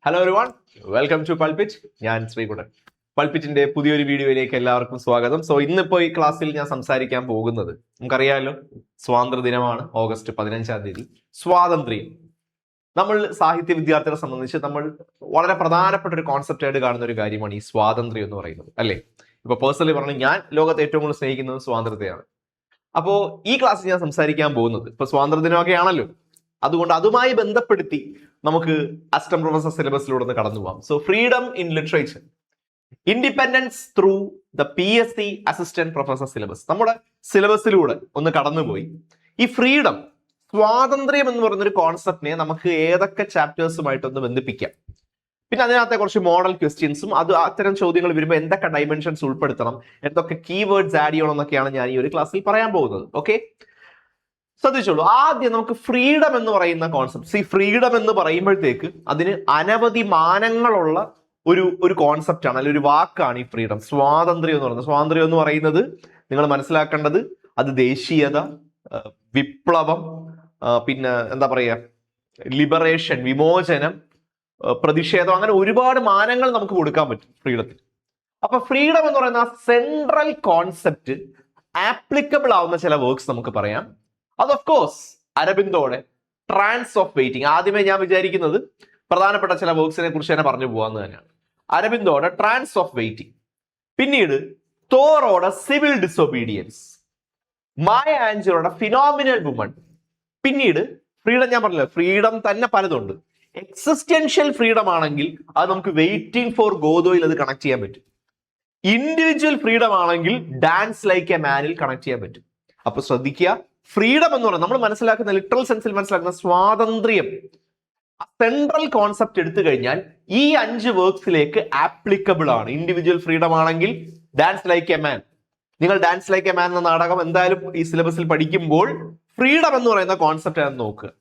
Hello everyone, welcome to Pulpit. ഞാൻ ശ്രീകുട്ടൻ. പൾപിറ്റിന്റെ പുതിയൊരു വീഡിയോയിലേക്ക് എല്ലാവർക്കും സ്വാഗതം. ഇന്നിപ്പോ ഈ ക്ലാസ്സിൽ ഞാൻ സംസാരിക്കാൻ പോകുന്നത്, നമുക്കറിയാമല്ലോ, സ്വാതന്ത്ര്യ ദിനമാണ്. ഓഗസ്റ്റ് 15-ാം തീയതി സ്വാതന്ത്ര്യം. നമ്മൾ സാഹിത്യ വിദ്യാർത്ഥികളെ സംബന്ധിച്ച് നമ്മൾ വളരെ പ്രധാനപ്പെട്ട ഒരു കോൺസെപ്റ്റ് ആയിട്ട് കാണുന്ന ഒരു കാര്യമാണ് ഈ സ്വാതന്ത്ര്യം എന്ന് പറയുന്നത്, അല്ലേ? ഇപ്പൊ പേഴ്സണലി പറഞ്ഞാൽ ഞാൻ ലോകത്തെ ഏറ്റവും കൂടുതൽ സ്നേഹിക്കുന്നത് സ്വാതന്ത്ര്യത്തെയാണ്. അപ്പോ ഈ ക്ലാസ്സിൽ ഞാൻ സംസാരിക്കാൻ പോകുന്നത്, ഇപ്പൊ സ്വാതന്ത്ര്യ ദിനമൊക്കെ ആണല്ലോ, അതുകൊണ്ട് അതുമായി ബന്ധപ്പെടുത്തി നമുക്ക് അസിസ്റ്റന്റ് പ്രൊഫസർ സിലബസിലൂടെ ഒന്ന് കടന്നു പോകാം. Freedom in literature, independence through the PSC assistant professor syllabus, നമ്മുടെ സിലബസിലൂടെ ഒന്ന് കടന്നുപോയി ഈ ഫ്രീഡം, സ്വാതന്ത്ര്യം എന്ന് പറയുന്ന ഒരു കോൺസെപ്റ്റിനെ നമുക്ക് ഏതൊക്കെ ചാപ്റ്റേഴ്സുമായിട്ടൊന്ന് ബന്ധിപ്പിക്കാം. പിന്നെ അതിനകത്തെ കുറച്ച് മോഡൽ ക്വസ്റ്റ്യൻസും അത്തരം ചോദ്യങ്ങൾ വരുമ്പോൾ എന്തൊക്കെ ഡൈമെൻഷൻസ് ഉൾപ്പെടുത്തണം, എന്തൊക്കെ കീവേഡ്സ് ആഡ് ചെയ്യണം എന്നൊക്കെയാണ് ഞാൻ ഈ ഒരു ക്ലാസ്സിൽ പറയാൻ പോകുന്നത്. ഓക്കെ, ശ്രദ്ധിച്ചോളൂ. ആദ്യം നമുക്ക് ഫ്രീഡം എന്ന് പറയുന്ന കോൺസെപ്റ്റ്, ഫ്രീഡം എന്ന് പറയുമ്പോഴത്തേക്ക് അതിന് അനവധി മാനങ്ങളുള്ള ഒരു കോൺസെപ്റ്റ് ആണ്, അല്ലെങ്കിൽ ഒരു വാക്കാണ് ഈ ഫ്രീഡം. സ്വാതന്ത്ര്യം എന്ന് പറയുന്നത്, സ്വാതന്ത്ര്യം എന്ന് പറയുന്നത് നിങ്ങൾ മനസ്സിലാക്കേണ്ടത് അത് ദേശീയത, വിപ്ലവം, പിന്നെ എന്താ പറയുക, ലിബറേഷൻ, വിമോചനം, പ്രതിഷേധം, അങ്ങനെ ഒരുപാട് മാനങ്ങൾ നമുക്ക് കൊടുക്കാൻ പറ്റും ഫ്രീഡത്തിന്. അപ്പൊ ഫ്രീഡം എന്ന് പറയുന്ന സെൻട്രൽ കോൺസെപ്റ്റ് ആപ്ലിക്കബിൾ ആവുന്ന ചില വർക്ക്സ് നമുക്ക് പറയാം. അത് ഓഫ് കോഴ്സ് അരബിന്ദോയുടെ ട്രാൻസ് ഓഫ് വെയിറ്റിംഗ്. ആദ്യമേ ഞാൻ വിചാരിക്കുന്നത് പ്രധാനപ്പെട്ട ചില വർക്ക്സിനെ കുറിച്ച് തന്നെ പറഞ്ഞു പോകാന്ന് തന്നെയാണ്. അരബിന്ദോയുടെ ട്രാൻസ് ഓഫ് വെയിറ്റിംഗ്, പിന്നീട് തോറോയുടെ സിവിൽ ഡിസൊബീഡിയൻസ്, മായ ആഞ്ചലോയുടെ ഫിനോമിനൽ വുമൺ, പിന്നീട് ഫ്രീഡം, ഞാൻ പറഞ്ഞില്ല ഫ്രീഡം തന്നെ പലതുണ്ട്. എക്സിസ്റ്റൻഷ്യൽ ഫ്രീഡം ആണെങ്കിൽ അത് നമുക്ക് വെയിറ്റിംഗ് ഫോർ ഗോദോയിൽ അത് കണക്ട് ചെയ്യാൻ പറ്റും. ഇൻഡിവിജ്വൽ ഫ്രീഡം ആണെങ്കിൽ ഡാൻസ് ലൈക്ക് എ മാനിൽ കണക്ട് ചെയ്യാൻ പറ്റും. അപ്പൊ ശ്രദ്ധിക്കുക, ഫ്രീഡം എന്ന് പറയുന്നത് നമ്മൾ മനസ്സിലാക്കുന്ന, ലിറ്ററൽ സെൻസിൽ മനസ്സിലാക്കുന്ന സ്വാതന്ത്ര്യം, സെൻട്രൽ കോൺസെപ്റ്റ് എടുത്തു കഴിഞ്ഞാൽ ഈ 5 വർക്ക്സിലേക്ക് ആപ്ലിക്കബിൾ ആണ്. ഇൻഡിവിജ്വൽ ഫ്രീഡം ആണെങ്കിൽ ഡാൻസ് ലൈക്ക് എ മാൻ, നിങ്ങൾ ഡാൻസ് ലൈക്ക് എ മാൻ എന്ന നാടകം എന്തായാലും ഈ സിലബസിൽ പഠിക്കുമ്പോൾ ഫ്രീഡം എന്ന് പറയുന്ന കോൺസെപ്റ്റ് ആണ് നോക്കുക.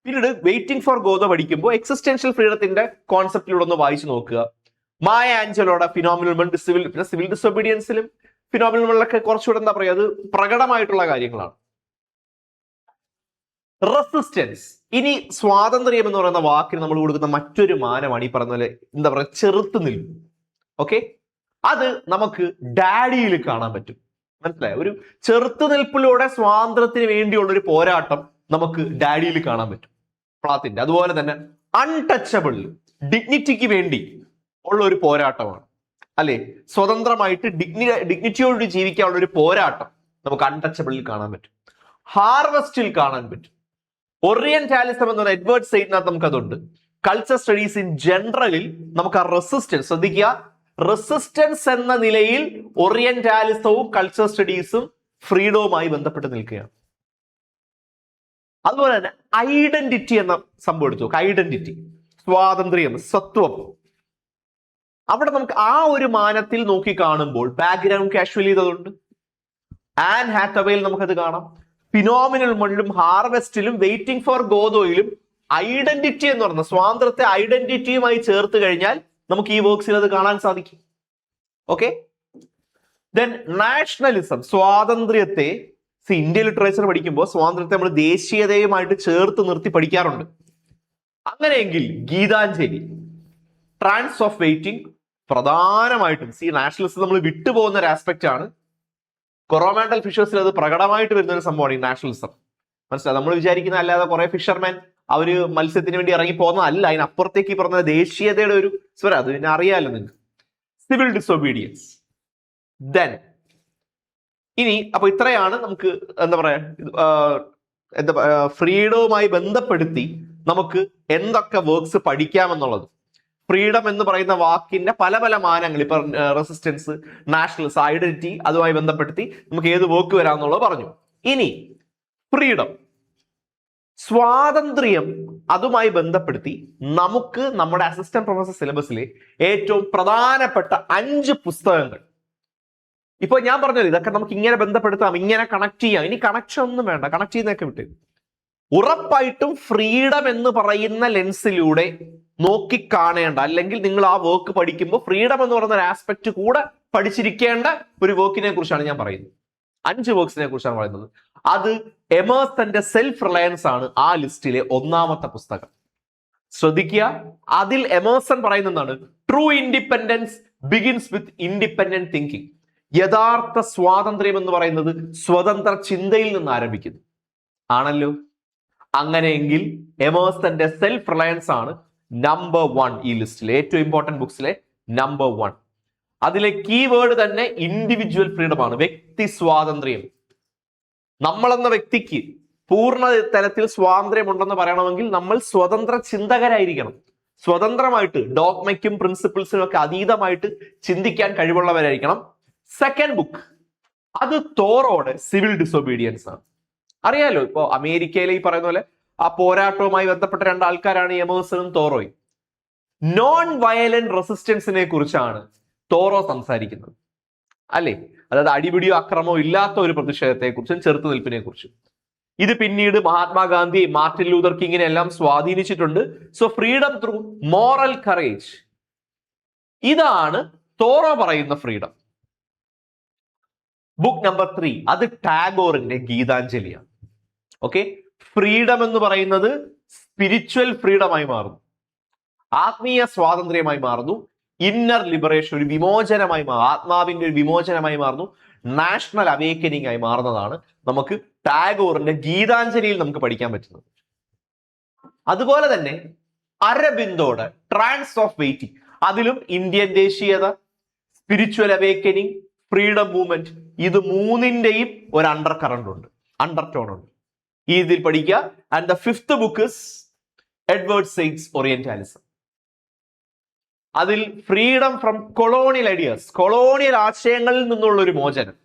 പിന്നീട് വെയിറ്റിംഗ് ഫോർ ഗോദോ പഠിക്കുമ്പോൾ എക്സിസ്റ്റൻഷ്യൽ ഫ്രീഡത്തിന്റെ കോൺസെപ്റ്റിലൂടെ ഒന്ന് വായിച്ചു നോക്കുക. മായ ആഞ്ചലോയുടെ ഫിനോമിനൽ വുമൺ, സിവിൽ ഡിസൊബീഡിയൻസിലും ഫിനോമിനൽ വുമണിലൊക്കെ കുറച്ചുകൂടെ എന്താ പറയുക, അത് പ്രകടമായിട്ടുള്ള കാര്യങ്ങളാണ്. റെസിസ്റ്റൻസ്. ഇനി സ്വാതന്ത്ര്യം എന്ന് പറയുന്ന വാക്കിന് നമ്മൾ കൊടുക്കുന്ന മറ്റൊരു മാനമാണ് ഈ പറഞ്ഞ പോലെ എന്താ പറയുക, ചെറുത്ത് നിൽപ്പ്. ഓക്കെ, അത് നമുക്ക് ഡാഡിയിൽ കാണാൻ പറ്റും. മനസ്സിലായോ? ഒരു ചെറുത്ത് നിൽപ്പിലൂടെ സ്വാതന്ത്ര്യത്തിന് വേണ്ടിയുള്ള ഒരു പോരാട്ടം നമുക്ക് ഡാഡിയിൽ കാണാൻ പറ്റും, പ്ലാത്തിന്റെ. അതുപോലെ തന്നെ അൺടച്ചബിൾ, ഡിഗ്നിറ്റിക്ക് വേണ്ടി ഉള്ള ഒരു പോരാട്ടമാണ്, അല്ലെ? സ്വതന്ത്രമായിട്ട് ഡിഗ്നിറ്റിയോട് ജീവിക്കാനുള്ള ഒരു പോരാട്ടം നമുക്ക് അൺടച്ചബിളിൽ കാണാൻ പറ്റും. ഹാർവസ്റ്റിൽ കാണാൻ പറ്റും. ഓറിയന്റാലിസം എന്ന് പറയുന്ന എഡ്വേർഡ് സൈഡിനകത്ത് നമുക്ക് അതുണ്ട്. കൾച്ചർ സ്റ്റഡീസ് ഇൻ ജനറലിൽ നമുക്ക് ആ റെസിസ്റ്റൻസ്, ശ്രദ്ധിക്കുക, റെസിസ്റ്റൻസ് എന്ന നിലയിൽ ഓറിയന്റാലിസവും കൾച്ചർ സ്റ്റഡീസും ഫ്രീഡവുമായി ബന്ധപ്പെട്ട് നിൽക്കുകയാണ്. അതുപോലെ തന്നെ ഐഡന്റിറ്റി എന്ന സംഭവം എടുത്തു നോക്കുക. ഐഡന്റിറ്റി, സ്വാതന്ത്ര്യം, സ്വത്വം, അവിടെ നമുക്ക് ആ ഒരു മാനത്തിൽ നോക്കി കാണുമ്പോൾ ബാക്ക്ഗ്രൗണ്ട് കാഷ്വലി അതുണ്ട്. ആൻ ഹാത്തവേയിൽ നമുക്കത് കാണാം. ഫിനോമിനൽ വുമണിലും ഹാർവെസ്റ്റിലും വെയിറ്റിംഗ് ഫോർ ഗോദോയിലും ഐഡന്റിറ്റി എന്ന് പറയുന്ന സ്വാതന്ത്ര്യത്തെ ഐഡന്റിറ്റിയുമായി ചേർത്ത് കഴിഞ്ഞാൽ നമുക്ക് ഈ വർക്ക്സിൽ അത് കാണാൻ സാധിക്കും. ഓക്കെ, ദെൻ നാഷണലിസം, സ്വാതന്ത്ര്യത്തെ, ഇന്ത്യൻ ലിറ്ററേച്ചർ പഠിക്കുമ്പോൾ സ്വാതന്ത്ര്യത്തെ നമ്മൾ ദേശീയതയുമായിട്ട് ചേർത്ത് നിർത്തി പഠിക്കാറുണ്ട്. അങ്ങനെയെങ്കിൽ ഗീതാഞ്ജലി, ട്രാൻസ് ഓഫ് വെയിറ്റിംഗ്, പ്രധാനമായിട്ടും നാഷണലിസം നമ്മൾ വിട്ടുപോകുന്ന ഒരു ആസ്പെക്ട് ആണ്. കൊറോമാൻഡൽ ഫിഷേഴ്സിൽ അത് പ്രകടമായിട്ട് വരുന്ന ഒരു സംഭവമാണ് ഈ നാഷണലിസം. മനസ്സിലായി? നമ്മൾ വിചാരിക്കുന്ന അല്ലാതെ കുറെ ഫിഷർമാൻ അവര് മത്സ്യത്തിന് വേണ്ടി ഇറങ്ങി പോകുന്നതല്ല, അതിനപ്പുറത്തേക്ക് ഈ പറഞ്ഞ ദേശീയതയുടെ ഒരു സ്വരം, അത് പിന്നെ അറിയാമല്ലോ നിങ്ങൾക്ക്. Civil disobedience. ദെൻ ഇനി അപ്പൊ ഇത്രയാണ് നമുക്ക് എന്താ പറയാ, ഫ്രീഡവുമായി ബന്ധപ്പെടുത്തി നമുക്ക് എന്തൊക്കെ വർക്ക്സ് പഠിക്കാമെന്നുള്ളത്. ഫ്രീഡം എന്ന് പറയുന്ന വാക്കിന്റെ പല പല മാനങ്ങൾ, ഇപ്പൊ റെസിസ്റ്റൻസ്, നാഷണലിസം, ഐഡന്റിറ്റി, അതുമായി ബന്ധപ്പെടുത്തി നമുക്ക് ഏത് വർക്ക് വരാമെന്നുള്ളത് പറഞ്ഞു. ഇനി ഫ്രീഡം, സ്വാതന്ത്ര്യം, അതുമായി ബന്ധപ്പെടുത്തി നമുക്ക് നമ്മുടെ അസിസ്റ്റന്റ് പ്രൊഫസർ സിലബസിലെ ഏറ്റവും പ്രധാനപ്പെട്ട 5 പുസ്തകങ്ങൾ. ഇപ്പൊ ഞാൻ പറഞ്ഞത് ഇതൊക്കെ നമുക്ക് ഇങ്ങനെ ബന്ധപ്പെടുത്താം, ഇങ്ങനെ കണക്ട് ചെയ്യാം. ഇനി കണക്ഷൻ ഒന്നും വേണ്ട, കണക്ട് ചെയ്യുന്നതൊക്കെ വിട്ട് ഉറപ്പായിട്ടും ഫ്രീഡം എന്ന് പറയുന്ന ലെൻസിലൂടെ നോക്കിക്കാണേണ്ട, അല്ലെങ്കിൽ നിങ്ങൾ ആ വർക്ക് പഠിക്കുമ്പോൾ ഫ്രീഡം എന്ന് പറയുന്ന ഒരു ആസ്പെക്ട് കൂടെ പഠിച്ചിരിക്കേണ്ട ഒരു വർക്കിനെ കുറിച്ചാണ് ഞാൻ പറയുന്നത്. 5 വർക്ക്സിനെ കുറിച്ചാണ് പറയുന്നത്. അത് എമേഴ്സന്റെ സെൽഫ് റിലയൻസ് ആണ് ആ ലിസ്റ്റിലെ 1ാമത്തെ പുസ്തകം. ശ്രദ്ധിക്കുക, അതിൽ എമേഴ്സൺ പറയുന്നതാണ് true independence begins with independent thinking. യഥാർത്ഥ സ്വാതന്ത്ര്യം എന്ന് പറയുന്നത് സ്വതന്ത്ര ചിന്തയിൽ നിന്ന് ആരംഭിക്കുന്നു. ആണല്ലോ. അങ്ങനെയെങ്കിൽ എമേഴ്സന്റെ സെൽഫ് റിലയൻസ് ആണ് നമ്പർ 1 ഈ ലിസ്റ്റിലെ ഏറ്റവും ഇമ്പോർട്ടന്റ് ബുക്സിലെ നമ്പർ 1. അതിലെ കീവേഡ് തന്നെ ഇൻഡിവിജ്വൽ ഫ്രീഡം ആണ്, വ്യക്തി സ്വാതന്ത്ര്യം. നമ്മളെന്ന വ്യക്തിക്ക് പൂർണ്ണ തലത്തിൽ സ്വാതന്ത്ര്യം ഉണ്ടെന്ന് പറയണമെങ്കിൽ നമ്മൾ സ്വതന്ത്ര ചിന്തകരായിരിക്കണം. സ്വതന്ത്രമായിട്ട് ഡോഗ്മയ്ക്കും പ്രിൻസിപ്പിൾസിനും ഒക്കെ അതീതമായിട്ട് ചിന്തിക്കാൻ കഴിവുള്ളവരായിരിക്കണം. സെക്കൻഡ് ബുക്ക് അത് തോറോയുടെ സിവിൽ ഡിസൊബീഡിയൻസ് ആണ്. അറിയാലോ, ഇപ്പോ അമേരിക്കയിലെ ഈ പറയുന്ന പോലെ ആ പോരാട്ടവുമായി ബന്ധപ്പെട്ട 2 ആൾക്കാരാണ് എമേഴ്സണും തോറോയും. നോൺ വയലന്റ് റെസിസ്റ്റൻസിനെ കുറിച്ചാണ് തോറോ സംസാരിക്കുന്നത്, അല്ലെ? അതായത് അടിപിടിയോ അക്രമോ ഇല്ലാത്ത ഒരു പ്രതിഷേധത്തെ കുറിച്ചും ചെറുത്തുനിൽപ്പിനെ കുറിച്ചും. ഇത് പിന്നീട് മഹാത്മാഗാന്ധി, മാർട്ടിൻ ലൂതർ കിങ്ങിനെ എല്ലാം സ്വാധീനിച്ചിട്ടുണ്ട്. So freedom through moral courage, ഇതാണ് തോറോ പറയുന്ന ഫ്രീഡം. ബുക്ക് നമ്പർ 3 അത് ടാഗോറിന്റെ ഗീതാഞ്ജലിയാണ്. ഓക്കെ, ഫ്രീഡം എന്ന് പറയുന്നത് സ്പിരിച്വൽ ഫ്രീഡമായി മാറുന്നു, ആത്മീയ സ്വാതന്ത്ര്യമായി മാറുന്നു, ഇന്നർ ലിബറേഷൻ ഒരു വിമോചനമായി ആത്മാവിന്റെ ഒരു വിമോചനമായി മാറുന്നു, നാഷണൽ അവേക്കനിങ് ആയി മാറുന്നതാണ് നമുക്ക് ടാഗോറിന്റെ ഗീതാഞ്ജലിയിൽ നമുക്ക് പഠിക്കാൻ പറ്റുന്നത്. അതുപോലെ തന്നെ അരബിന്ദോയുടെ ട്രാൻസ് ഓഫ് വെയിറ്റിംഗ്, അതിലും ഇന്ത്യൻ ദേശീയത, സ്പിരിച്വൽ അവേക്കനിങ്, ഫ്രീഡം മൂവ്മെന്റ്, ഇത് മൂന്നിന്റെയും ഒരു അണ്ടർ കറണ്ട് ഉണ്ട്, അണ്ടർടോൺ ഉണ്ട്. ഈ ഇതിൽ പഠിക്കുക. And the 5th book is Edward Said's Orientalism. അതിൽ freedom from colonial ideas, colonial ആശയങ്ങളിൽ നിന്നുള്ള ഒരു മോചനം,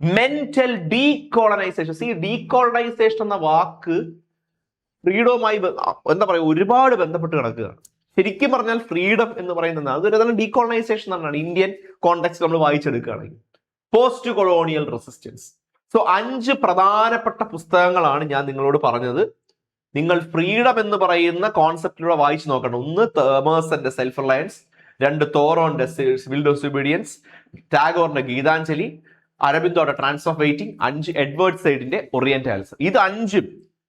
മെന്റൽ ഡീകോളനൈസേഷൻ. ഈ ഡീകോളനൈസേഷൻ എന്ന വാക്ക് ഫ്രീഡവുമായി എന്താ പറയുക ഒരുപാട് ബന്ധപ്പെട്ട് കിടക്കുകയാണ്. ശരിക്കും പറഞ്ഞാൽ ഫ്രീഡം എന്ന് പറയുന്നത് അതൊരു തന്നെ ഡീകോളനൈസേഷൻ എന്നാണ് ഇന്ത്യൻ കോണ്ടെക്സ്റ്റ് നമ്മൾ വായിച്ചെടുക്കുകയാണെങ്കിൽ. Post colonial resistance. സോ 5 പ്രധാനപ്പെട്ട പുസ്തകങ്ങളാണ് ഞാൻ നിങ്ങളോട് പറഞ്ഞത്. നിങ്ങൾ ഫ്രീഡം എന്ന് പറയുന്ന കോൺസെപ്റ്റിലൂടെ വായിച്ചു നോക്കണം. 1 എമേഴ്സന്റെ സെൽഫ് റിലയൻസ്, 2 തോറോന്റെ സിവിൽ ഡിസൊബീഡിയൻസ്, ടാഗോറിന്റെ ഗീതാഞ്ജലി, അരബിന്ദോയുടെ ട്രാൻസ് ഓഫ് വെയിറ്റിംഗ്, 5 എഡ്വേർഡ് സൈഡിന്റെ ഓറിയന്റാലിസം. ഇത് 5ഉം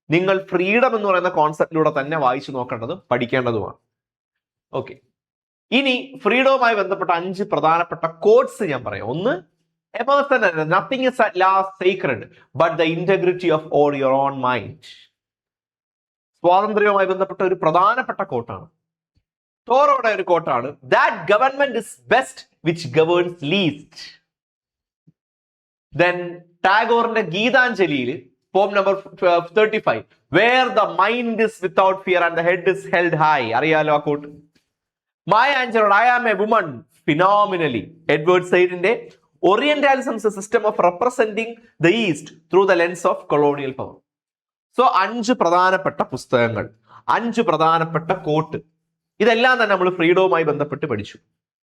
നിങ്ങൾ ഫ്രീഡം എന്ന് പറയുന്ന കോൺസെപ്റ്റിലൂടെ തന്നെ വായിച്ചു നോക്കേണ്ടതും പഠിക്കേണ്ടതുമാണ്. ഓക്കെ, ഇനി ഫ്രീഡവുമായി ബന്ധപ്പെട്ട 5 പ്രധാനപ്പെട്ട കോട്സ് ഞാൻ പറയാം. 1, Emerson, nothing is at last secret but the integrity of all your own mind. സ്വാതന്ത്ര്യവുമായി ബന്ധപ്പെട്ട ഒരു പ്രധാനപ്പെട്ട കോട്ടാണ്. തോറോയുടെ ഒരു കോട്ടാണ് that government is best which governs least. Then ടാഗോറിന്റെ ഗീതാഞ്ജലിയിൽ poem number 35 where the mind is without fear and the head is held high. അറിയാലോ ആ കോട്ട്. മായ ആഞ്ചലോയുടെ I am a woman phenomenally. Edward സൈഡിന്റെ Orientalism is a system of representing the east through the lens of colonial power. So 5 പ്രധാനപ്പെട്ട പുസ്തകങ്ങൾ, 5 പ്രധാനപ്പെട്ട coat, ഇതെല്ലാം തന്നെ നമ്മൾ ഫ്രീഡവുമായി ബന്ധപ്പെട്ട് പഠിച്ചു.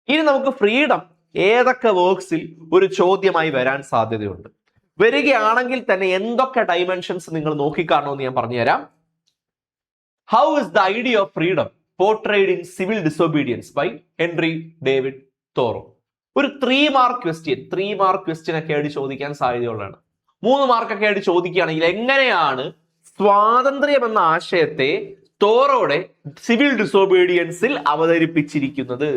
ഇനി നമുക്ക് ഫ്രീഡം ഏതൊക്കെ വർക്ക്സിൽ ഒരു ചോദ്യമായി വരാൻ സാധ്യതയുണ്ട്, വരികയാണെങ്കിൽ തന്നെ എന്തൊക്കെ ഡൈമെൻഷൻസ് നിങ്ങൾ നോക്കിക്കാണോന്ന് ഞാൻ പറഞ്ഞുതരാം. How is the idea of freedom portrayed in civil disobedience by Henry David Thoreau. ഒരു 3 മാർക്ക് ക്വസ്റ്റ്യൻ ഒക്കെ ആയിട്ട് ചോദിക്കാൻ സാധ്യതയുള്ളതാണ്. 3 മാർക്കൊക്കെ ആയിട്ട് ചോദിക്കുകയാണെങ്കിൽ എങ്ങനെയാണ് സ്വാതന്ത്ര്യം എന്ന ആശയത്തെ തോറോയുടെ സിവിൽ ഡിസൊബീഡിയൻസിൽ അവതരിപ്പിച്ചിരിക്കുന്നത്?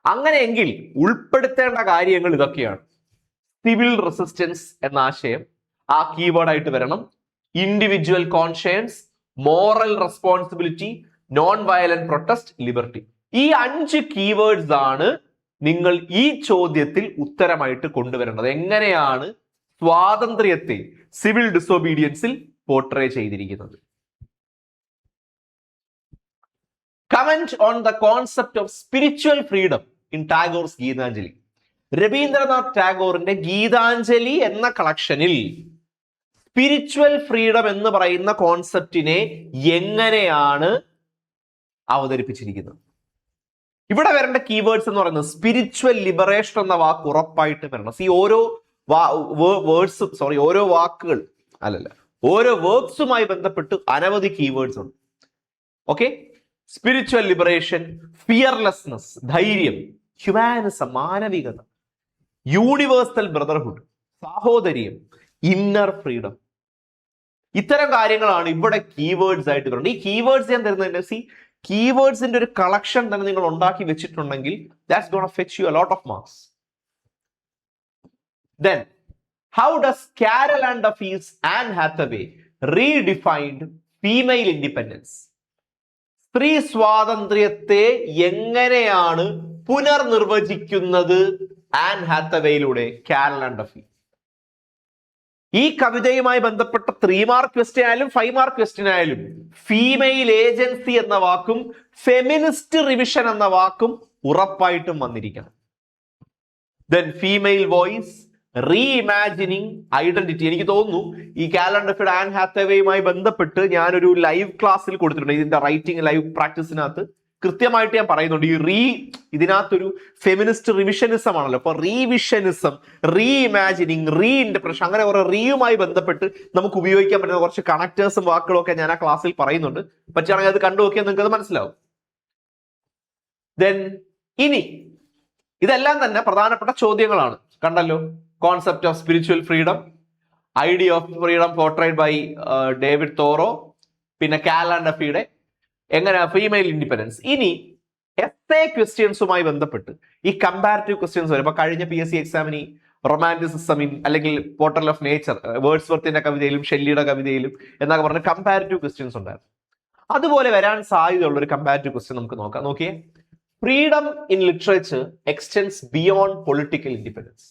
അങ്ങനെയെങ്കിൽ ഉൾപ്പെടുത്തേണ്ട കാര്യങ്ങൾ ഇതൊക്കെയാണ്. സിവിൽ റെസിസ്റ്റൻസ് എന്ന ആശയം ആ കീവേഡ് ആയിട്ട് വരണം. Individual conscience, moral responsibility, non violent protest, liberty. ഈ 5 കീവേഡ്സ് ആണ് നിങ്ങൾ ഈ ചോദ്യത്തിൽ ഉത്തരമായിട്ട് കൊണ്ടുവരേണ്ടത്. എങ്ങനെയാണ് സ്വാതന്ത്ര്യത്തെ സിവിൽ ഡിസൊബീഡിയൻസിൽ പോർട്രേ ചെയ്തിരിക്കുന്നത്? Comment on the concept of spiritual freedom in Tagore's Gitanjali. Rabindranath ടാഗോറിന്റെ ഗീതാഞ്ജലി എന്ന കളക്ഷനിൽ സ്പിരിച്വൽ ഫ്രീഡം എന്ന് പറയുന്ന കോൺസെപ്റ്റിനെ എങ്ങനെയാണ് അവതരിപ്പിച്ചിരിക്കുന്നത്? ഇവിടെ വരേണ്ട കീവേഡ്സ് എന്ന് പറയുന്നത് സ്പിരിച്വൽ ലിബറേഷൻ എന്ന വാക്ക് ഉറപ്പായിട്ട് വരണം. ഓരോ ഓരോ വാക്കുകൾ ഓരോ വേർഡ്സുമായി ബന്ധപ്പെട്ട് അനവധി കീവേഡ്സ് ഉണ്ട്. ഓക്കെ, സ്പിരിച്വൽ ലിബറേഷൻ, ഫിയർലെസ്നെസ്, ധൈര്യം, ഹ്യൂമാനിസം, മാനവികത, യൂണിവേഴ്സൽ ബ്രദർഹുഡ്, സാഹോദര്യം, ഇന്നർ ഫ്രീഡം. ഇത്തരം കാര്യങ്ങളാണ് ഇവിടെ കീവേഡ്സ് ആയിട്ട് വരുന്നത്. ഈ കീവേഡ്സ് ഞാൻ തരുന്നതിന്റെ കീവേഡ്സിന്റെ ഒരു കളക്ഷൻ തന്നെ നിങ്ങൾ ഉണ്ടാക്കി വെച്ചിട്ടുണ്ടെങ്കിൽ that's gonna fetch you a lot of marks. Then, how does Carol and Duffy's Anne Hathaway redefined female independence? സ്ത്രീ സ്വാതന്ത്ര്യത്തെ എങ്ങനെയാണ് പുനർനിർവചിക്കുന്നത് ആൻ ഹാത്തവേയിലൂടെ കാരൽ ആൻഡ് ഡഫി? ഈ കവിതയുമായി ബന്ധപ്പെട്ട 3 മാർക്ക് ക്വസ്റ്റ്യൻ ആയാലും 5 മാർക്ക് ക്വസ്റ്റ്യൻ ആയാലും ഫീമെയിൽ ഏജൻസി എന്ന വാക്കും ഫെമിനിസ്റ്റ് റിവിഷൻ എന്ന വാക്കും ഉറപ്പായിട്ടും വന്നിരിക്കണം. Then female voice, reimagining identity. എനിക്ക് തോന്നുന്നു ഈ കാരൽ ഡഫിയുടെ ആൻ ഹാത്തവേയുമായി ബന്ധപ്പെട്ട് ഞാനൊരു ലൈവ് ക്ലാസ്സിൽ കൊടുത്തിട്ടുണ്ട്. ഇതിന്റെ റൈറ്റിംഗ് ലൈവ് പ്രാക്ടീസിനകത്ത് കൃത്യമായിട്ട് ഞാൻ പറയുന്നുണ്ട്. ഇതിനകത്തൊരു ഫെമിനിസ്റ്റ് റിവിഷനിസം ആണല്ലോ. അപ്പൊ റീവിഷനിസം, റീഇമാജിനിങ്, റീഇന്റർപ്രഷൻ, അങ്ങനെ കുറെ റീയുമായി ബന്ധപ്പെട്ട് നമുക്ക് ഉപയോഗിക്കാൻ പറ്റുന്ന കുറച്ച് കണക്ടേഴ്സും വാക്കുകളും ഒക്കെ ഞാൻ ആ ക്ലാസ്സിൽ പറയുന്നുണ്ട്. പറ്റുകയാണെങ്കിൽ അത് കണ്ടു നോക്കിയാൽ നിങ്ങൾക്ക് അത് മനസ്സിലാവും. ദെൻ ഇനി ഇതെല്ലാം തന്നെ പ്രധാനപ്പെട്ട ചോദ്യങ്ങളാണ്. കണ്ടല്ലോ, concept of spiritual freedom, idea of freedom portrayed by David Thoreau, പിന്നെ കാരൽ ആൻഡ് ഡഫിയുടെ എങ്ങനെ ഫീമെയിൽ ഇൻഡിപെൻഡൻസ്. ഇനി എസ്സേ ക്വസ്റ്റ്യൻസുമായി ബന്ധപ്പെട്ട് ഈ കമ്പാരിറ്റീവ് ക്വസ്റ്റ്യൻസ് വരും. ഇപ്പൊ കഴിഞ്ഞ PSC എക്സാമിന് റൊമാൻറ്റിസിസം അല്ലെങ്കിൽ പോർട്ടൽ ഓഫ് നേച്ചർ, വേർഡ്സ്വർത്തിന്റെ കവിതയിലും ഷെല്ലിയുടെ കവിതയിലും എന്നൊക്കെ പറഞ്ഞ കമ്പാരിറ്റീവ് ക്വസ്റ്റ്യൻസ് ഉണ്ടായിരുന്നു. അതുപോലെ വരാൻ സാധ്യതയുള്ള ഒരു കമ്പാരിറ്റീവ് ക്വസ്റ്റ്യൻ നമുക്ക് നോക്കാം. നോക്കിയേ, freedom in literature extends beyond political independence.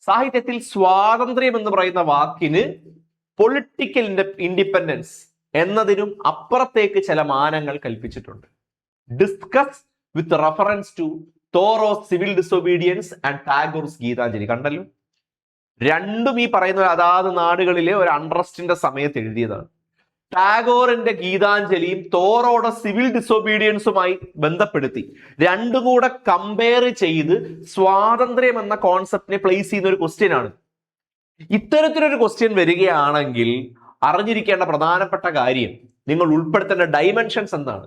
സാഹിത്യത്തിൽ സ്വാതന്ത്ര്യം എന്ന് പറയുന്ന വാക്കിന് പൊളിറ്റിക്കൽ ഇൻഡിപെൻഡൻസ് എന്നതിനും അപ്പുറത്തേക്ക് ചില മാനങ്ങൾ കൽപ്പിച്ചിട്ടുണ്ട്. Discuss with reference to Thoreau's civil disobedience and Tagore's Gitanjali. കണ്ടല്ലോ, രണ്ടും ഈ പറയുന്ന അതാത് നാടുകളിലെ ഒരു അൺറസ്റ്റിന്റെ സമയത്ത് എഴുതിയതാണ്. ടാഗോറിന്റെ ഗീതാഞ്ജലിയും തോറോയുടെ സിവിൽ ഡിസൊബീഡിയൻസുമായി ബന്ധപ്പെടുത്തി രണ്ടും കൂടെ കമ്പയർ ചെയ്ത് സ്വാതന്ത്ര്യം എന്ന കോൺസെപ്റ്റിനെ പ്ലേസ് ചെയ്യുന്ന ഒരു ക്വസ്റ്റ്യൻ ആണ്. ഇത്തരത്തിലൊരു ക്വസ്റ്റ്യൻ വരികയാണെങ്കിൽ അറിഞ്ഞിരിക്കേണ്ട പ്രധാനപ്പെട്ട കാര്യം, നിങ്ങൾ ഉൾപ്പെടുത്തേണ്ട ഡൈമെൻഷൻസ് എന്താണ്?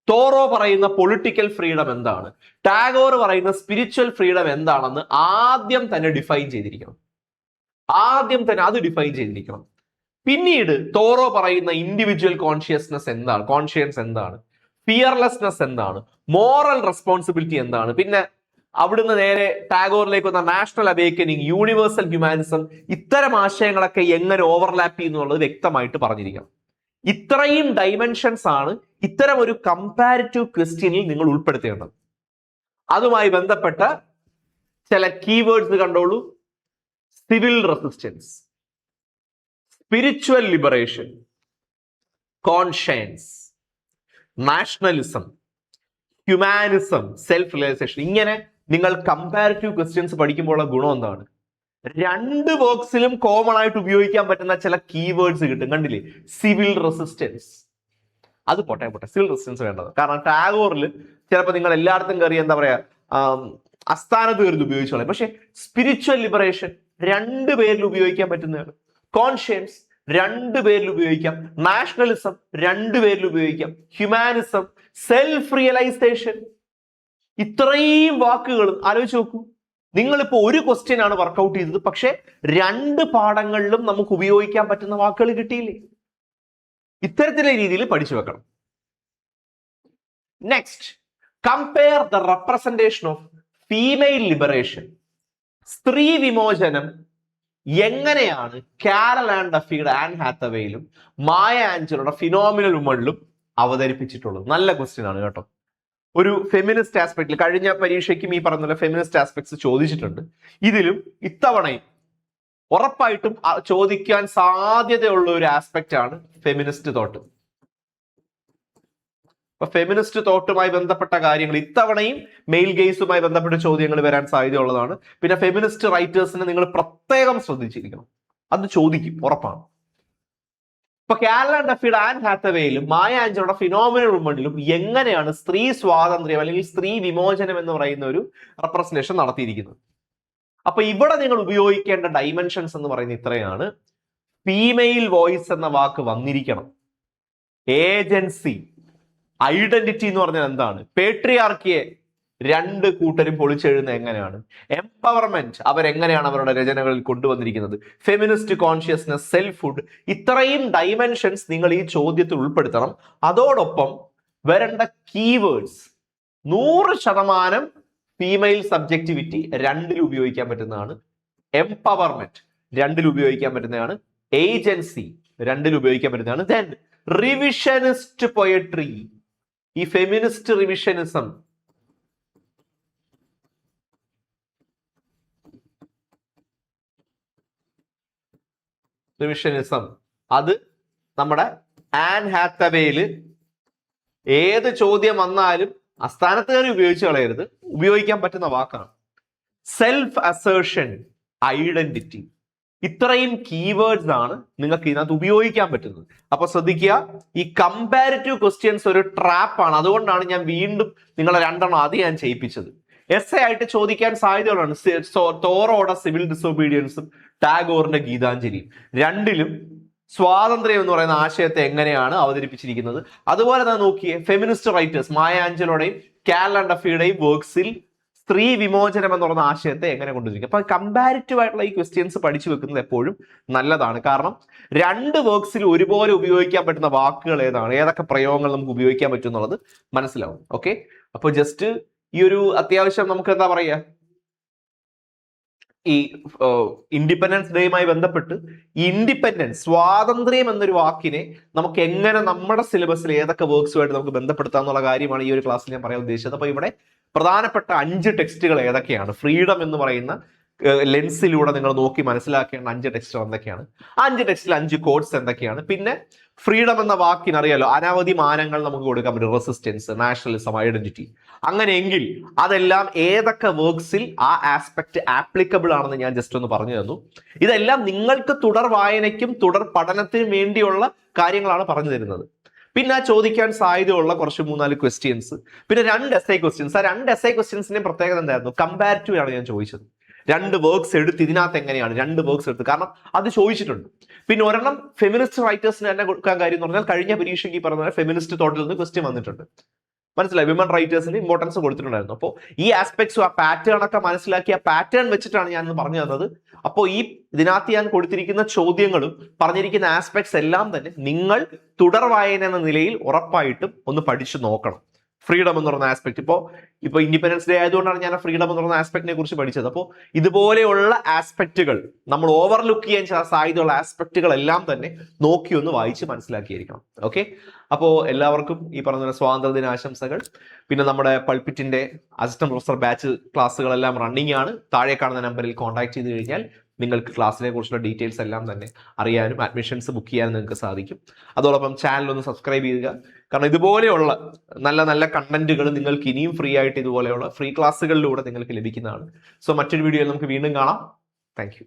തോറോ പറയുന്ന പൊളിറ്റിക്കൽ ഫ്രീഡം എന്താണ്? ടാഗോർ പറയുന്ന സ്പിരിച്വൽ ഫ്രീഡം എന്താണെന്ന് ആദ്യം തന്നെ ഡിഫൈൻ ചെയ്തിരിക്കണം. അത് ഡിഫൈൻ ചെയ്തിരിക്കണം. പിന്നീട് തോറോ പറയുന്ന ഇൻഡിവിജ്വൽ കോൺഷ്യൻസ് എന്താണ്, ഫിയർലെസ്നെസ് എന്താണ്, മോറൽ റെസ്പോൺസിബിലിറ്റി എന്താണ്, പിന്നെ അവിടുന്ന് നേരെ ടാഗോറിലേക്ക് വന്ന നാഷണൽ അവേക്കനിങ്, യൂണിവേഴ്സൽ ഹ്യൂമാനിസം, ഇത്തരം ആശയങ്ങളൊക്കെ എങ്ങനെ ഓവർലാപ്പ് ചെയ്യുന്നുള്ളത് വ്യക്തമായിട്ട് പറഞ്ഞിരിക്കണം. ഇത്രയും ഡൈമെൻഷൻസ് ആണ് ഇത്തരം ഒരു കമ്പാരിറ്റീവ് ക്വസ്റ്റ്യനിൽ നിങ്ങൾ ഉൾപ്പെടുത്തേണ്ടത്. അതുമായി ബന്ധപ്പെട്ട ചില കീവേഡ്സ് കണ്ടോളൂ. Civil resistance, spiritual liberation, conscience, nationalism, humanism, self realisation. ഇങ്ങനെ നിങ്ങൾ കമ്പാരിറ്റീവ് ക്വസ്റ്റ്യൻസ് പഠിക്കുമ്പോഴുള്ള ഗുണം എന്താണ്? 2 ബോക്സിലും കോമൺ ആയിട്ട് ഉപയോഗിക്കാൻ പറ്റുന്ന ചില കീവേഡ്സ് കിട്ടും. കണ്ടില്ലേ, സിവിൽ റെസിസ്റ്റൻസ്. അത് പോട്ടെ, സിവിൽ റെസിസ്റ്റൻസ് വേണ്ടത്. കാരണം ടാഗോറിൽ ചിലപ്പോൾ നിങ്ങൾ എല്ലായിടത്തും കയറി എന്താ പറയാ അസ്ഥാനത്ത് കയറി ഉപയോഗിച്ചോളാം. പക്ഷെ സ്പിരിച്വൽ ലിബറേഷൻ 2 പേരിൽ ഉപയോഗിക്കാൻ പറ്റുന്നതാണ്. കോൺഷ്യൻസ് 2 പേരിൽ ഉപയോഗിക്കാം. നാഷണലിസം 2 പേരിൽ ഉപയോഗിക്കാം. ഹ്യൂമാനിസം, സെൽഫ് റിയലൈസേഷൻ, ഇത്രയും വാക്കുകൾ ആലോചിച്ച് നോക്കൂ. നിങ്ങളിപ്പോ ഒരു ക്വസ്റ്റ്യൻ ആണ് വർക്ക്ഔട്ട് ചെയ്തത്, പക്ഷെ 2 പാഠങ്ങളിലും നമുക്ക് ഉപയോഗിക്കാൻ പറ്റുന്ന വാക്കുകൾ കിട്ടിയില്ലേ? ഇത്തരത്തിലുള്ള രീതിയിൽ പഠിച്ചു വെക്കണം. Next, compare the representation of female liberation. സ്ത്രീ വിമോചനം എങ്ങനെയാണ് കാരൽ ആൻഡ് ഡഫിയുടെ ആൻ ഹാത്തവേയിലും മായ ആഞ്ചലോയുടെ ഫിനോമിനൽ വുമണിലും അവതരിപ്പിച്ചിട്ടുള്ളത്? നല്ല ക്വസ്റ്റ്യൻ ആണ് കേട്ടോ. ഒരു ഫെമിനിസ്റ്റ് ആസ്പെക്റ്റിൽ കഴിഞ്ഞ പരീക്ഷയ്ക്കും ഈ പറഞ്ഞ ഫെമിനിസ്റ്റ് ആസ്പെക്ട്സ് ചോദിച്ചിട്ടുണ്ട്. ഇതിലും ഇത്തവണയും ഉറപ്പായിട്ടും ചോദിക്കാൻ സാധ്യതയുള്ള ഒരു ആസ്പെക്റ്റ് ആണ് ഫെമിനിസ്റ്റ് തോട്ട്. അപ്പൊ ഫെമിനിസ്റ്റ് തോട്ടുമായി ബന്ധപ്പെട്ട കാര്യങ്ങൾ ഇത്തവണയും മെയിൽ ഗെയ്സുമായി ബന്ധപ്പെട്ട ചോദ്യങ്ങൾ വരാൻ സാധ്യതയുള്ളതാണ്. പിന്നെ ഫെമിനിസ്റ്റ് റൈറ്റേഴ്സിനെ നിങ്ങൾ പ്രത്യേകം ശ്രദ്ധിച്ചിരിക്കണം, അത് ചോദിക്കും ഉറപ്പാണ്. ഇപ്പൊ കാരൽ ആൻഡ് ഡഫിയുടെ ആൻ ഹാത്തവേയിലും മായ ആഞ്ചലോയുടെ ഫിനോമിനൽ വുമണിലും എങ്ങനെയാണ് സ്ത്രീ സ്വാതന്ത്ര്യം അല്ലെങ്കിൽ സ്ത്രീ വിമോചനം എന്ന് പറയുന്ന ഒരു റെപ്രസെന്റേഷൻ നടത്തിയിരിക്കുന്നത്? അപ്പൊ ഇവിടെ നിങ്ങൾ ഉപയോഗിക്കേണ്ട ഡൈമെൻഷൻസ് എന്ന് പറയുന്നത് ഇത്രയാണ്. ഫീമെയിൽ വോയിസ് എന്ന വാക്ക് വന്നിരിക്കണം. ഏജൻസി, ഐഡന്റിറ്റി എന്ന് പറഞ്ഞാൽ എന്താണ്? പേട്രിയാർക്കിയെ രണ്ട് കൂട്ടരും പൊളിച്ചെഴുതുന്നത് എങ്ങനെയാണ്? എംപവർമെന്റ് അവരെങ്ങനെയാണ് അവരുടെ രചനകളിൽ കൊണ്ടുവന്നിരിക്കുന്നത്? ഫെമിനിസ്റ്റ് കോൺഷ്യസ്നസ്, സെൽഫ്ഹുഡ്, ഇത്രയും ഡൈമെൻഷൻസ് നിങ്ങൾ ഈ ചോദ്യത്തിൽ ഉൾപ്പെടുത്തണം. അതോടൊപ്പം വരേണ്ട കീവേഡ്സ് 100% ഫീമെയിൽ സബ്ജക്ടിവിറ്റി രണ്ടിൽ ഉപയോഗിക്കാൻ പറ്റുന്നതാണ്. എംപവർമെന്റ് രണ്ടിൽ ഉപയോഗിക്കാൻ പറ്റുന്നതാണ്. ഏജൻസി രണ്ടിൽ ഉപയോഗിക്കാൻ പറ്റുന്നതാണ്. ദെൻ റിവിഷനിസ്റ്റ് പൊയട്രി, ഈ ഫെമിനിസ്റ്റ് റിവിഷനിസം, അത് നമ്മുടെ ആൻ ഹാത്തവേയിൽ ഏത് ചോദ്യം വന്നാലും അസ്ഥാനത്ത് കയറി ഉപയോഗിച്ച് കളയരുത്, ഉപയോഗിക്കാൻ പറ്റുന്ന വാക്കാണ്. സെൽഫ് അസേർഷൻ, ഐഡന്റിറ്റി, ഇത്രയും കീവേഡ്സ് ആണ് നിങ്ങൾക്ക് ഇതിനകത്ത് ഉപയോഗിക്കാൻ പറ്റുന്നത്. അപ്പൊ ശ്രദ്ധിക്കുക, ഈ കമ്പാരിറ്റീവ് ക്വസ്റ്റ്യൻസ് ഒരു ട്രാപ്പാണ്. അതുകൊണ്ടാണ് ഞാൻ വീണ്ടും നിങ്ങളെ രണ്ടെണ്ണം അത് ഞാൻ ചെയ്യിപ്പിച്ചത്. എസ് ആയിട്ട് ചോദിക്കാൻ സാധ്യതകളാണ്. തോറോയുടെ സിവിൽ ഡിസൊബീഡിയൻസും ടാഗോറിന്റെ ഗീതാഞ്ജലിയും, രണ്ടിലും സ്വാതന്ത്ര്യം എന്ന് പറയുന്ന ആശയത്തെ എങ്ങനെയാണ് അവതരിപ്പിച്ചിരിക്കുന്നത്. അതുപോലെ തന്നെ നോക്കിയേ, ഫെമിനിസ്റ്റ് റൈറ്റേഴ്സ് മായ ആഞ്ചലോയുടെയും കാരൽ ഡഫിയുടെയും വർക്ക്സിൽ സ്ത്രീ വിമോചനം എന്ന് പറയുന്ന ആശയത്തെ എങ്ങനെ കൊണ്ടുവരിക. അപ്പൊ കമ്പാരിറ്റീവ് ആയിട്ടുള്ള ഈ ക്വസ്റ്റ്യൻസ് പഠിച്ചു വെക്കുന്നത് എപ്പോഴും നല്ലതാണ്. കാരണം രണ്ട് വർക്ക്സിൽ ഒരുപോലെ ഉപയോഗിക്കാൻ പറ്റുന്ന വാക്കുകൾ ഏതാണ്, ഏതൊക്കെ പ്രയോഗങ്ങൾ നമുക്ക് ഉപയോഗിക്കാൻ പറ്റും എന്നുള്ളത് മനസ്സിലാവും. ഓക്കെ, അപ്പോൾ ജസ്റ്റ് ഈ ഒരു അത്യാവശ്യം നമുക്ക് എന്താ പറയുക, ഈ ഇൻഡിപെൻഡൻസ് ഡേയുമായി ബന്ധപ്പെട്ട് ഇൻഡിപെൻഡൻസ്, സ്വാതന്ത്ര്യം എന്നൊരു വാക്കിനെ നമുക്ക് എങ്ങനെ നമ്മുടെ സിലബസിൽ ഏതൊക്കെ വർക്ക്സുമായിട്ട് നമുക്ക് ബന്ധപ്പെടുത്താം എന്നുള്ള കാര്യമാണ് ഈ ഒരു ക്ലാസ്സിൽ ഞാൻ പറയാൻ ഉദ്ദേശിച്ചത്. അപ്പൊ ഇവിടെ പ്രധാനപ്പെട്ട 5 ടെക്സ്റ്റുകൾ ഏതൊക്കെയാണ്, ഫ്രീഡം എന്ന് പറയുന്ന ലെൻസിലൂടെ നിങ്ങൾ നോക്കി മനസ്സിലാക്കേണ്ട 5 ടെക്സ്റ്റുകൾ എന്തൊക്കെയാണ്, 5 ടെക്സ്റ്റിൽ 5 കോഡ്സ് എന്തൊക്കെയാണ്, പിന്നെ ഫ്രീഡം എന്ന വാക്കിനറിയാലോ അനവധി മാനങ്ങൾ നമുക്ക് കൊടുക്കാൻ പറ്റും, റെസിസ്റ്റൻസ്, നാഷണലിസം, ഐഡന്റിറ്റി. അങ്ങനെയെങ്കിൽ അതെല്ലാം ഏതൊക്കെ വർക്ക്സിൽ ആ ആസ്പെക്ട് ആപ്ലിക്കബിൾ ആണെന്ന് ഞാൻ ജസ്റ്റ് ഒന്ന് പറഞ്ഞു തന്നു. ഇതെല്ലാം നിങ്ങൾക്ക് തുടർ വായനയ്ക്കും തുടർ പഠനത്തിനും വേണ്ടിയുള്ള കാര്യങ്ങളാണ് പറഞ്ഞു തരുന്നത്. പിന്നെ ചോദിക്കാൻ സാധ്യതയുള്ള കുറച്ച് 3-4 ക്വസ്റ്റ്യൻസ്, പിന്നെ 2 എസ്ഐ ക്വസ്റ്റ്യൻസ്. ആ 2 എസ്ഐ ക്വസ്റ്റ്യൻസിന്റെ പ്രത്യേകത എന്തായിരുന്നു? കമ്പാരിറ്റീവ് ആണ് ഞാൻ ചോദിച്ചത്. 2 വർക്ക്സ് എടുത്ത് ഇതിനകത്ത് എങ്ങനെയാണ് 2 വർക്ക്സ് എടുത്ത്, കാരണം അത് ചോദിച്ചിട്ടുണ്ട്. പിന്നെ ഒരെണ്ണം ഫെമിനിസ്റ്റ് റൈറ്റേഴ്സിന് തന്നെ കൊടുക്കാൻ കാര്യം എന്ന് പറഞ്ഞാൽ കഴിഞ്ഞ പരീക്ഷയ്ക്ക് ഈ പറഞ്ഞ ഫെമിനിസ്റ്റ് തോട്ടിൽ നിന്ന് ക്വസ്റ്റ്യൻ വന്നിട്ടുണ്ട്. മനസ്സിലായി, വിമൻ റൈറ്റേഴ്സിന് ഇമ്പോർട്ടൻസ് കൊടുത്തിട്ടുണ്ടായിരുന്നു. അപ്പോൾ ഈ ആസ്പെക്ട്സും ആ പാറ്റേൺ ഒക്കെ മനസ്സിലാക്കി ആ പാറ്റേൺ വെച്ചിട്ടാണ് ഞാൻ പറഞ്ഞു തന്നത്. അപ്പോൾ ഈ ഇതിനകത്ത് ഞാൻ കൊടുത്തിരിക്കുന്ന ചോദ്യങ്ങളും പറഞ്ഞിരിക്കുന്ന ആസ്പെക്ട്സ് എല്ലാം തന്നെ നിങ്ങൾ തുടർ വായന എന്ന നിലയിൽ ഉറപ്പായിട്ടും ഒന്ന് പഠിച്ചു നോക്കണം. ഫ്രീഡം എന്ന് പറയുന്ന ആസ്പെക്ട്, ഇപ്പോൾ ഇൻഡിപെൻഡൻസ് ഡേ ആയതുകൊണ്ടാണ് ഞാൻ ഫ്രീഡം എന്ന് പറയുന്ന ആസ്പെക്ടിനെ കുറിച്ച് പഠിച്ചത്. അപ്പോൾ ഇതുപോലെയുള്ള ആസ്പെക്റ്റുകൾ, നമ്മൾ ഓവർലുക്ക് ചെയ്യാൻ സാധ്യതയുള്ള ആസ്പെക്റ്റുകൾ എല്ലാം തന്നെ നോക്കി ഒന്ന് വായിച്ച് മനസ്സിലാക്കിയിരിക്കണം. ഓക്കെ, അപ്പോൾ എല്ലാവർക്കും ഈ പറഞ്ഞ സ്വാതന്ത്ര്യദിന ആശംസകൾ. പിന്നെ നമ്മുടെ പൾപിറ്റിന്റെ അസിസ്റ്റന്റ് പ്രൊഫസർ ബാച്ച് ക്ലാസ്സുകളെല്ലാം റണ്ണിങ് ആണ്. താഴെ കാണുന്ന നമ്പറിൽ കോൺടാക്ട് ചെയ്ത് കഴിഞ്ഞാൽ നിങ്ങൾക്ക് ക്ലാസ്സിനെ കുറിച്ചുള്ള ഡീറ്റെയിൽസ് എല്ലാം തന്നെ അറിയാനും അഡ്മിഷൻസ് ബുക്ക് ചെയ്യാനും നിങ്ങൾക്ക് സാധിക്കും. അതോടൊപ്പം ചാനൽ ഒന്ന് സബ്സ്ക്രൈബ് ചെയ്യുക, കാരണം ഇതുപോലെയുള്ള നല്ല നല്ല കണ്ടന്റുകൾ നിങ്ങൾക്ക് ഇനിയും ഫ്രീ ആയിട്ട് ഇതുപോലെയുള്ള ഫ്രീ ക്ലാസ്സുകളിലൂടെ നിങ്ങൾക്ക് ലഭിക്കുന്നതാണ്. സോ മറ്റൊരു വീഡിയോയിൽ നമുക്ക് വീണ്ടും കാണാം. Thank you.